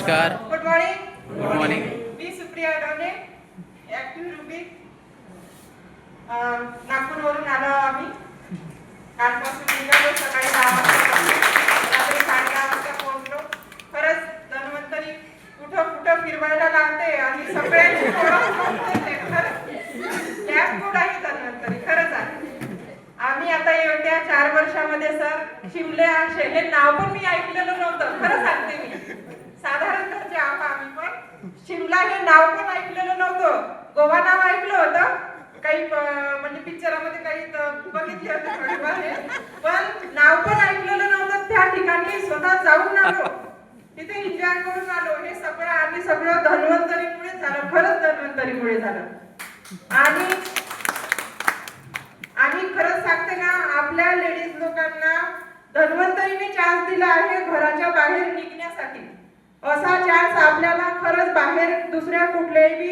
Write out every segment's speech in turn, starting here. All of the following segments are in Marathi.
नमस्कार. Good morning. Good morning. मी सुप्रिया डोने, ऍक्टिव्ह रुबी. नागपूरवरून आलो आम्ही. कालपासून निघालो, सकाळी 10 वाजता रात्री 10:30 वाजता पोहोचलो. खरंच धन्वंतरी कुठं कुठं फिरवायला लागते आणि सगळ्यांची ओळख होते. खरंच लॅब कोड आहे धन्वंतरी, खरंच आहे. आम्ही आता येत्या 4 वर्षामध्ये सर शिमले हे नाव पण मी ऐकलेलं नव्हतं. खरं सांगते मी. साधारण घरचे आम्ही पण शिमला हे नाव पण ऐकलेलं नव्हतं. गोवा नाव ऐकलं होतं काही, म्हणजे पिक्चरामध्ये काही बघितले होते थोडेफार हे, पण नाव पण ऐकलेलं नव्हतं. त्या ठिकाणी स्वतः जाऊन आलो, तिथे एन्जॉय करून आलो. हे सगळं आम्ही सगळं धन्वंतरीमुळे झालं. खरंच धन्वंतरीमुळे झालं. आणि खरंच सांगते ना, आपल्या लेडीज लोकांना धन्वंतरीने चान्स दिला आहे घराच्या बाहेर निघण्यासाठी. असा चान्स आपल्याला खरंच बाहेर दुसऱ्या कुठल्याही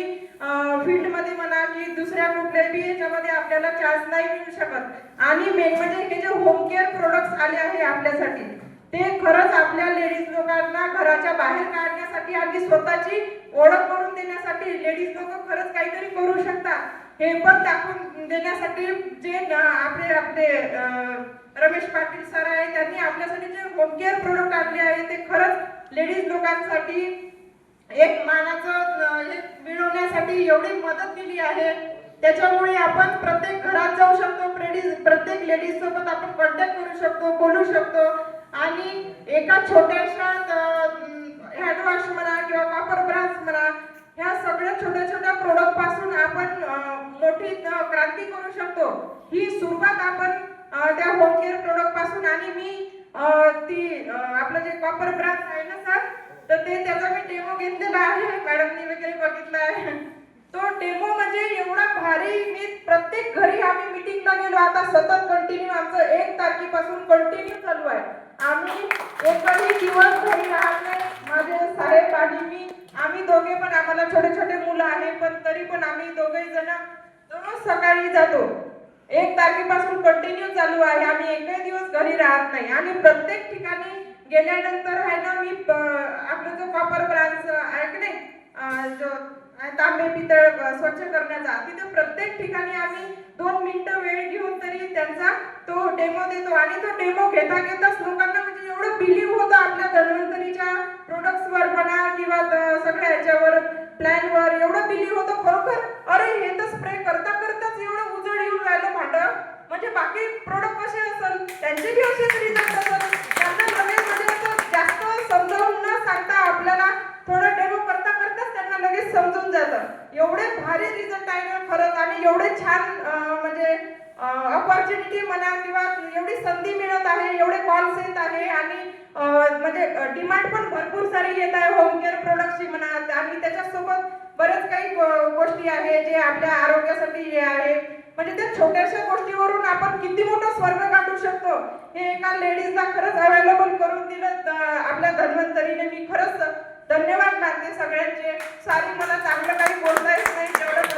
फील्ड मध्ये म्हणा की दुसऱ्या कुठल्याही याच्यामध्ये आपल्याला चान्स नाही मिळू शकत. आणि मेन म्हणजे हे जे होम केअर प्रोडक्ट्स आले आहे आपल्यासाठी, ते खरंच आपल्या लेडीज लोकांना घराच्या बाहेर काढण्यासाठी आणि स्वतःची ओळख करून देण्यासाठी लेडीज लोक खरंच काहीतरी करू शकतात हे पण दाखवून देण्यासाठी जे आपले रमेश पाटील सर आहे, त्यांनी आपल्यासाठी जे होम केअर प्रोडक्ट आणले आहे ते खरंच लेडीज लोकांसाठी एक मानाचं मिळवण्यासाठी एवढी मदत दिली आहे. त्याच्यामुळे आपण प्रत्येक घरात जाऊ शकतो, प्रत्येक लेडीज सोबत आपण कॉन्टॅक्ट करू शकतो, बोलू शकतो. आणि एका छोट्याशा हँड वॉश म्हणा किंवा कॉपर ब्रश म्हणा, ह्या सगळ्या छोट्या छोट्या प्रोडक्ट पासून आपण मोठी क्रांती करू शकतो. ही सुरुवात आपण त्या होम केअर प्रोडक्ट पासून. आणि मी आपलं जे कॉपर ब्रश आहे ना सर, तर त्याचा मी डेमो घेतलेला आहे, मॅडमनी वगैरे बघितला आहे. तो डेमो म्हणजे एवढा भारी. मी प्रत्येक घरी आम्ही मीटिंगला गेलो, आता सतत कंटिन्यू आमचं 1 तारखेपासून कंटिन्यू चालू आहे. आम्ही एकही दिवस घरी राहत नाही. माझे साहेब आणि मी, आम्ही दोघे पण, आम्हाला छोटे छोटे मुलं आहे, पण तरी पण आम्ही दोघे जण रोज सकाळी जातो. 1 तारखेपासून कंटिन्यू चालू आहे. आम्ही एकही दिवस घरी राहत नाही. आणि प्रत्येक ठिकाणी गेल्यानंतर आहे ना, मी आपलं जो कॉपर ब्रँच आहे की नाही, जो तांबे पितळ स्वच्छ करण्याचा, तिथे प्रत्येक ठिकाणी आम्ही 2 मिनिटं वेळ घेऊन तरी त्यांचा तो डेमो देतो. आणि तो डेमो घेता घेताच लोकांना म्हणजे एवढं बिलीव्ह होतं आपल्या धन्वंतरीच्या प्रोडक्ट्सवर म्हणा किंवा सगळ्या ह्याच्यावर प्लॅनवर, एवढं बिलीव्ह होतं खरोखर. अरे हे तर स्प्रे करता करताच एवढं उजळ येऊन राहिलं भांडं, म्हणजे बाकी प्रोडक्ट कसे असेल त्यांचे बी असेच रिझल्ट असेल. त्यांना लगेच म्हणजे जास्त समजावून न सांगता आपल्याला थोडं डेमो करता करताच त्यांना लगेच समजून जातं. एवढे भारी रिझल्ट आहे ना खरंच. आणि एवढे छान म्हणजे अपॉर्च्युनिटी म्हणा किंवा एवढी संधी मिळत आहे, एवढे कॉल्स येत आहे. आणि म्हणजे डिमांड पण भरपूर सारी येत आहे होम केअर प्रोडक्टची म्हणा. आणि त्याच्यासोबत बरेच काही गोष्टी आहे जे आपल्या आरोग्यासाठी हे आहे. म्हणजे त्या छोट्याशा गोष्टीवरून आपण किती मोठं स्वर्ग गाठू शकतो हे एका लेडीजला खरंच अवेलेबल करून दिलं आपल्या धन्वंतरीने. मी खरंच धन्यवाद मानते सगळ्यांचे. सारी मला चांगलं काही बोलता येत नाही, तेवढं